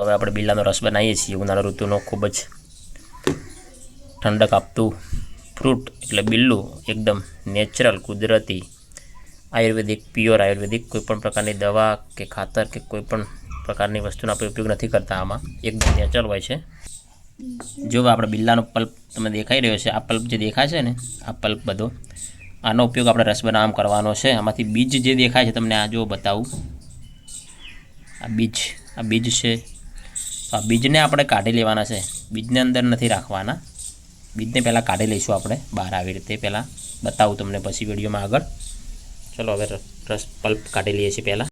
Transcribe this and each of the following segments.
હવે આપણે બિલ્લાનો રસ બનાવીએ છીએ. ઉનાળા ઋતુનો ખૂબ જ ઠંડક આપતું ફ્રૂટ એટલે બિલ્લું એકદમ નેચરલ, કુદરતી, આયુર્વેદિક, પ્યોર આયુર્વેદિક. કોઈપણ પ્રકારની દવા કે ખાતર કે કોઈપણ પ્રકારની વસ્તુનો આપણે ઉપયોગ નથી કરતા. આમાં એકદમ નેચરલ હોય છે. જો આપણે બિલ્લાનો પલ્પ તમને દેખાઈ રહ્યો છે, આ પલ્પ જે દેખાય છે ને, આ પલ્પ બધો, આનો ઉપયોગ આપણે રસ બનાવવામાં કરવાનો છે. આમાંથી બીજ જે દેખાય છે તમને, આ જો બતાવું, આ બીજ છે. આ બીજને આપણે કાઢી લેવાના છે. બીજને અંદર નથી રાખવાના. બીજને પહેલાં કાઢી લઈશું આપણે બહાર, આવી રીતે પહેલાં બતાવું તમને પછી વિડીયોમાં આગળ. ચલો હવે રસ પલ્પ કાઢી લઈએ છીએ પહેલાં.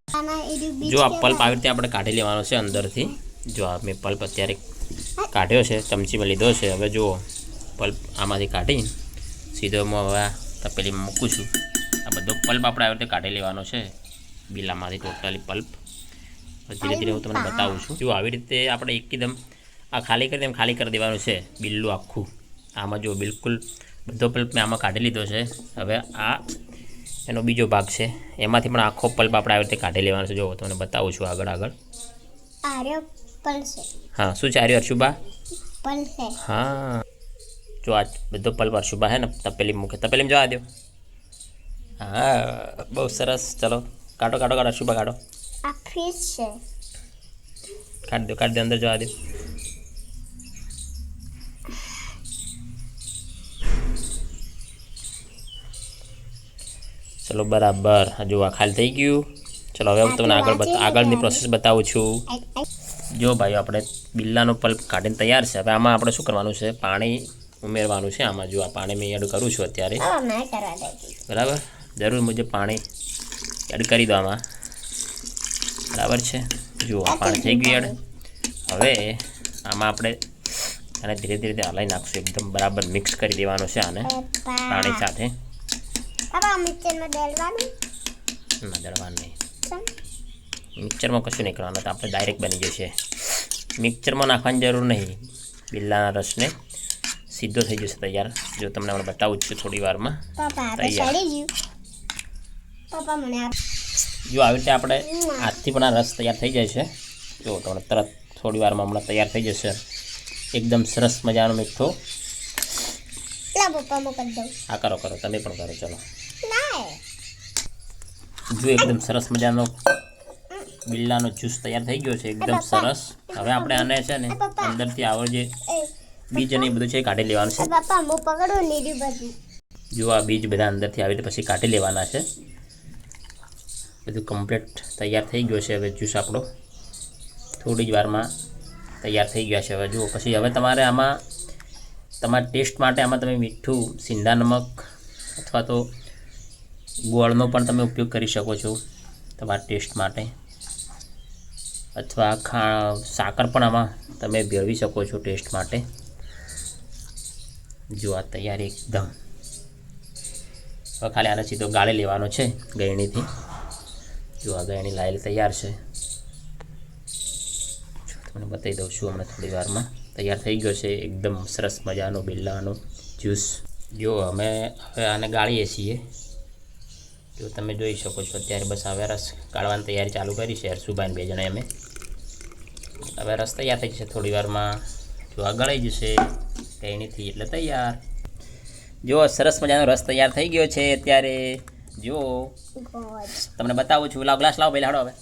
જો આ પલ્પ આવી રીતે આપણે કાઢી લેવાનો છે અંદરથી. જો આ મેં પલ્પ અત્યારે કાઢ્યો છે, ચમચીમાં લીધો છે. હવે જુઓ, પલ્પ આમાંથી કાઢી સીધો હું હવે તપેલીમાં મૂકું છું. આ બધો પલ્પ આપણે આવી રીતે કાઢી લેવાનો છે બિલ્લામાંથી, ટોટલી પલ્પ. ધીરે ધીરે હું તમને બતાવું છું. જો આવી રીતે આપણે એકદમ આ ખાલી કરી દેવાનું છે બિલ્લું આખું. આમાં જો બિલકુલ બધો પલ્પ મેં આમાં કાઢી લીધો છે. હવે આ એનો બીજો ભાગ છે, એમાંથી પણ આખો પલ્પ આપણે આવી રીતે કાઢી લેવાનો છે. જો તમને બતાવું છું આગળ. હા, શું છે આર્ય અર્શુભા? હા, જો આ બધો પલ્પ અર્શુભા હે ને તપેલી મૂકે. તપેલીમાં જવા દો. હા, બહુ સરસ. ચલો કાઢો અર્શુભા, કાઢો. આ ફિશ છે. કાઢ દો, અંદર જવા દો. ચલો બરાબર. હજુ આ ખાલી થઈ ગયું. ચલો હવે હું તમને આગળની પ્રોસેસ બતાવું છું. જો ભાઈઓ, આપણે બિલ્લાનો પલ્પ કાઢીને તૈયાર છે. હવે આમાં આપણે શું કરવાનું છે? પાણી ઉમેરવાનું છે આમાં. જો આ પાણી મેં એડ કરું છું અત્યારે. બરાબર, જરૂર મુજબ પાણી એડ કરી દો આમાં. બરાબર છે. જુઓ પાણી થઈ ગયું એડ. હવે આમાં આપણે આને ધીરે ધીરે હલાવી નાખશું. એકદમ બરાબર મિક્સ કરી દેવાનું છે આને પાણી સાથે. ના, દળવાનું નહીં. મિક્સરમાં કશું નહીં કરવાનું, તો આપણે ડાયરેક્ટ બની જશે. મિક્સરમાં નાખવાની જરૂર નહીં. બિલ્લાના રસને સીધો થઈ જશે તૈયાર. જો તમને આપણે બતાવું છું થોડી વારમાં તૈયાર. જો આવી રીતે આપણે હાથથી પણ આ રસ તૈયાર થઈ જાય છે. જો તમને તરત થોડી વારમાં હમણાં તૈયાર થઈ જશે. એકદમ સરસ મજાનો મીઠો. હા, કરો તમે પણ કરો. ચલો જો એકદમ સરસ મજાનો બિલ્લાનો જ્યુસ તૈયાર થઈ ગયો છે, એકદમ સરસ. હવે આપણે આને છે ને અંદરથી આવો જે બીજ અને એ બધું છે કાઢી લેવાનું છે. જો આ બીજ બધા અંદરથી આવી રીતે પછી કાઢી લેવાના છે. બધું કમ્પ્લીટ તૈયાર થઈ ગયો છે. હવે જ્યુસ આપણો થોડી જ વારમાં તૈયાર થઈ ગયા છે. હવે જુઓ, પછી હવે તમારે આમાં તમારા ટેસ્ટ માટે આમાં તમે મીઠું, સિંધા નમક અથવા તો ગોળનો પણ તમે ઉપયોગ કરી શકો છો તમારા ટેસ્ટ માટે, અથવા સાકર પણ આમાં તમે ભેળવી શકો છો ટેસ્ટ માટે. જો આ તૈયાર એકદમ. હવે ખાલી આને સીધો ગાળી લેવાનો છે ગળણીથી. જો આ ગળણી લાયેલી તૈયાર છે. તમને બતાવી દઉં છું હમણાં થોડી વારમાં. તૈયાર થઈ ગયો છે એકદમ સરસ મજાનો બિલ્લાનો જ્યુસ. જો અમે હવે આને ગાળીએ છીએ. જો તમે જોઈ શકો છો અત્યારે બસ હવે રસ કાઢવાની તૈયારી ચાલુ કરી છે અર્શુભાઈ બે જણે અમે. હવે રસ તૈયાર થઈ જશે થોડી વારમાં. જો આ ગળાઈ જશે ગળણીથી એટલે તૈયાર. જો સરસ મજાનો રસ તૈયાર થઈ ગયો છે અત્યારે. જો તમને બતાવું છું. ગ્લાસ લાવો પહેલાં. હાડો હવે.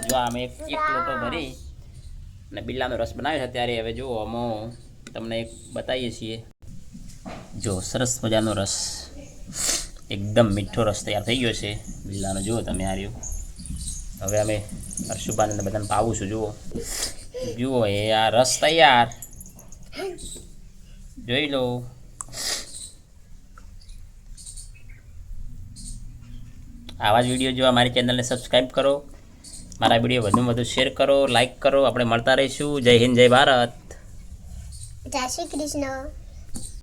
જો અમે એક લોટો ભરી અને બિલ્લાનો રસ બનાવ્યો છે અત્યારે. હવે જુઓ અમે તમને એક બતાવીએ છીએ. જો સરસ મજાનો રસ, એકદમ મીઠો રસ તૈયાર થઈ ગયો છે બિલ્લાનો. જુઓ તમે આ રહ્યો. હવે અમે અર્શુભાને બધાને પાવું છું. જુઓ એ આ રસ તૈયાર. જોઈ લો. આવા જ વિડીયો જોવા મારી ચેનલને સબસ્ક્રાઈબ કરો. મારા વિડીયો વધુમાં વધુ શેર કરો, લાઈક કરો. આપણે મળતા રહીશું. જય હિન્દ, જય ભારત, જય શ્રી કૃષ્ણ.